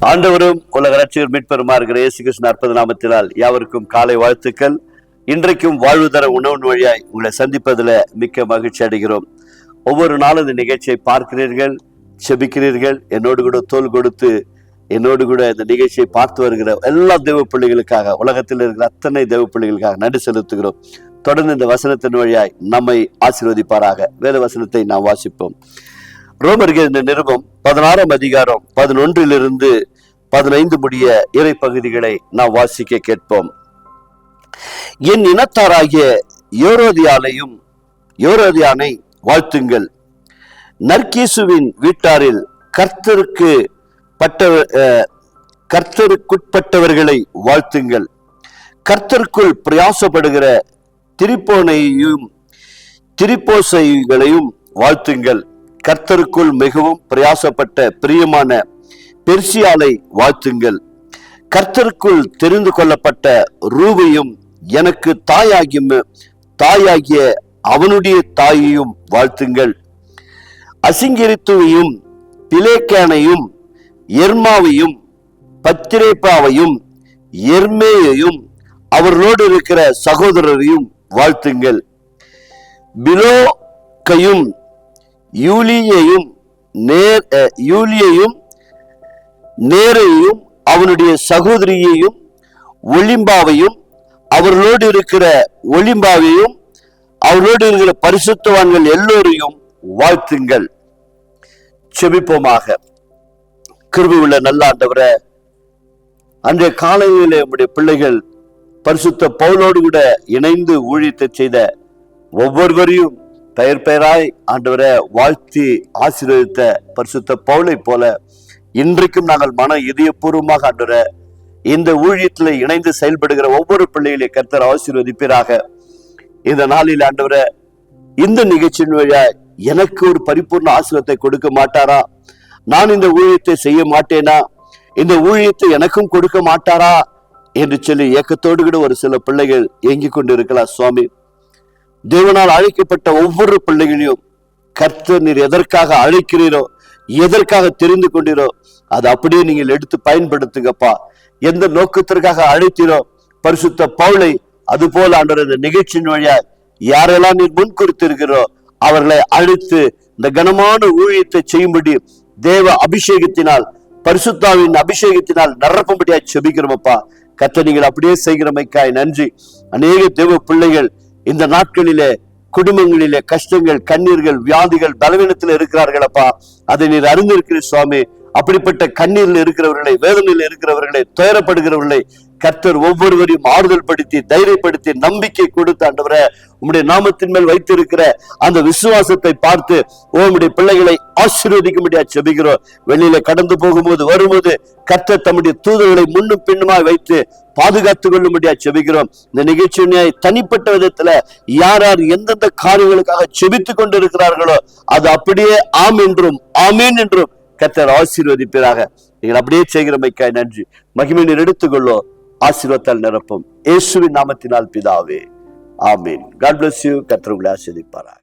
ஆண்டவரும் உலக ரட்சகர் மீட்பெருமா இருக்கிற இயேசு கிறிஸ்து அற்புத நாமத்தினால் யாவருக்கும் காலை வாழ்த்துக்கள். இன்றைக்கும் வாழ்வு தர உணவு வழியாய் உங்களை சந்திப்பதில் மிக்க மகிழ்ச்சி அடைகிறோம். ஒவ்வொரு நாளும் இந்த நிகழ்ச்சியை பார்க்கிறீர்கள், செபிக்கிறீர்கள். என்னோடு கூட தோல் கொடுத்து என்னோடு கூட இந்த நிகழ்ச்சியை பார்த்து வருகிற எல்லா தேவ பிள்ளைகளுக்காக, உலகத்தில் இருக்கிற அத்தனை தேவ பிள்ளைகளுக்காக நன்றி செலுத்துகிறோம். தொடர்ந்து இந்த வசனத்தின் வழியாய் நம்மை ஆசீர்வதிப்பாராக. வேத வசனத்தை நாம் வாசிப்போம். ரோமர்கள் இந்த நிருபம் 16ஆம் அதிகாரம் 11 - 15 முடிய இறை பகுதிகளை நாம் வாசிக்க கேட்போம். என் இனத்தாராகிய யோரோதியானை வாழ்த்துங்கள். நர்கீசுவின் வீட்டாரில் கர்த்தருக்குட்பட்டவர்களை வாழ்த்துங்கள். கர்த்தருக்குள் பிரயாசப்படுகிற திரிப்போசைகளையும் வாழ்த்துங்கள். கர்த்தருக்குள் மிகவும் பிரயாசப்பட்ட பிரியமான பெர்சியாலை வாழ்த்துங்கள். கர்த்தருக்குள் தெரிந்து கொள்ளப்பட்ட ரூபையும் எனக்கு தாயாகிய அவனுடைய தாயையும் வாழ்த்துங்கள். அசிங்கிரித்துவையும் பிலேக்கானையும் எர்மாவையும் பத்திரேப்பாவையும் எர்மேயையும் அவர்களோடு இருக்கிற சகோதரரையும் வாழ்த்துங்கள். பிலோக்கையும் யூலியையும் நேரையும் அவனுடைய சகோதரியையும் ஒலிம்பாவையும் அவர்களோடு இருக்கிற பரிசுத்தவான்கள் எல்லோரையும் வாழ்த்துங்கள். செபிப்போமாக. கிருபை உள்ள நல்ல ஆண்டவரே, அன்றைய காலையிலே நம்முடைய பிள்ளைகள் பரிசுத்த பவுலோடு கூட இணைந்து ஊழியத்தை செய்த ஒவ்வொருவரையும் பெயர் பெயராய் ஆண்டவரை வாழ்த்தி ஆசீர்வதித்த பரிசுத்த பவுலை போல இன்றைக்கும் நாங்கள் மன இதயபூர்வமாக ஆண்டவரை இந்த ஊழியத்தில் இணைந்து செயல்படுகிற ஒவ்வொரு பிள்ளைகளையும் கர்த்தர் ஆசீர்வதிப்பீராக. இந்த நாளில் ஆண்டவரை இந்த நிகழ்ச்சியின் வழியா எனக்கு ஒரு பரிபூர்ண ஆசீர்வாதத்தை கொடுக்க மாட்டாரா? நான் இந்த ஊழியத்தை செய்ய மாட்டேனா? இந்த ஊழியத்தை எனக்கும் கொடுக்க மாட்டாரா என்று சொல்லி ஏக்கத்தோடு கூட ஒரு சில பிள்ளைகள் ஏங்கிக் கொண்டு இருக்கலாம். சுவாமி, தேவனால் அழைக்கப்பட்ட ஒவ்வொரு பிள்ளைகளையும் கர்த்தர் நீர் எதற்காக அழைக்கிறீரோ, எதற்காக தெரிந்து கொண்டீரோ அதை அப்படியே நீங்கள் எடுத்து பயன்படுத்துங்கப்பா. எந்த நோக்கத்திற்காக அழைத்தீரோ பரிசுத்த பவுலை அது போல ஆண்டவர் இந்த நிகழ்ச்சியின் வழியா யாரெல்லாம் நீர் முன்குறித்திருக்கிறோ அவர்களை அழைத்து இந்த கனமான ஊழியத்தை செய்யும்படி தேவ அபிஷேகத்தினால், பரிசுத்தாவின் அபிஷேகத்தினால் நிரப்பும்படியா செபிக்கிறோமப்பா. கர்த்தர் நீங்கள் அப்படியே செய்கிறமைக்காய் நன்றி. அநேக தேவ பிள்ளைகள் இந்த நாட்களிலே குடும்பங்களிலே கஷ்டங்கள், கண்ணீர்கள், வியாதிகள், பலவீனத்தில் இருக்கிறார்கள் அப்பா. அதை நீர் அறிந்திருக்கிற சுவாமி. அப்படிப்பட்ட கண்ணீரில் இருக்கிறவர்களை, வேதனையில் இருக்கிறவர்களை, துயரப்படுகிறவர்களை கர்த்தர் ஒவ்வொருவரையும் ஆறுதல் படுத்தி, தைரியப்படுத்தி, நம்பிக்கை கொடுத்து ஆண்டவரே உம்முடைய நாமத்தின் மேல் வைத்திருக்கிற அந்த விசுவாசத்தை பார்த்து உம்முடைய பிள்ளைகளை ஆசீர்வதிக்கும்படியா செபிக்கிறோம். வெளியில கடந்து போகும்போது வரும்போது கர்த்தர் தம்முடைய தூதர்களை முன்னும் பின்னுமாய் வைத்து பாதுகாத்துக் கொள்ளும்படியா செபிக்கிறோம். இந்த நிகழ்ச்சியை தனிப்பட்ட விதத்துல யார் யார் எந்தெந்த காரியங்களுக்காக செபித்துக் கொண்டு இருக்கிறார்களோ அது அப்படியே ஆம் என்றும் ஆமீன் என்றும் கர்த்தர் ஆசீர்வதிப்பீராக. நீங்கள் அப்படியே செய்கிறமைக்காய் நன்றி. மகிமை நீர் எடுத்துக்கொள்ளோ, ஆசீர்வாதத்தால் நிரப்பும். இயேசுவின் நாமத்தினால் பிதாவே, ஆமீன். God bless you. கர்த்தர் உங்களை ஆசீர்வதிப்பாராக.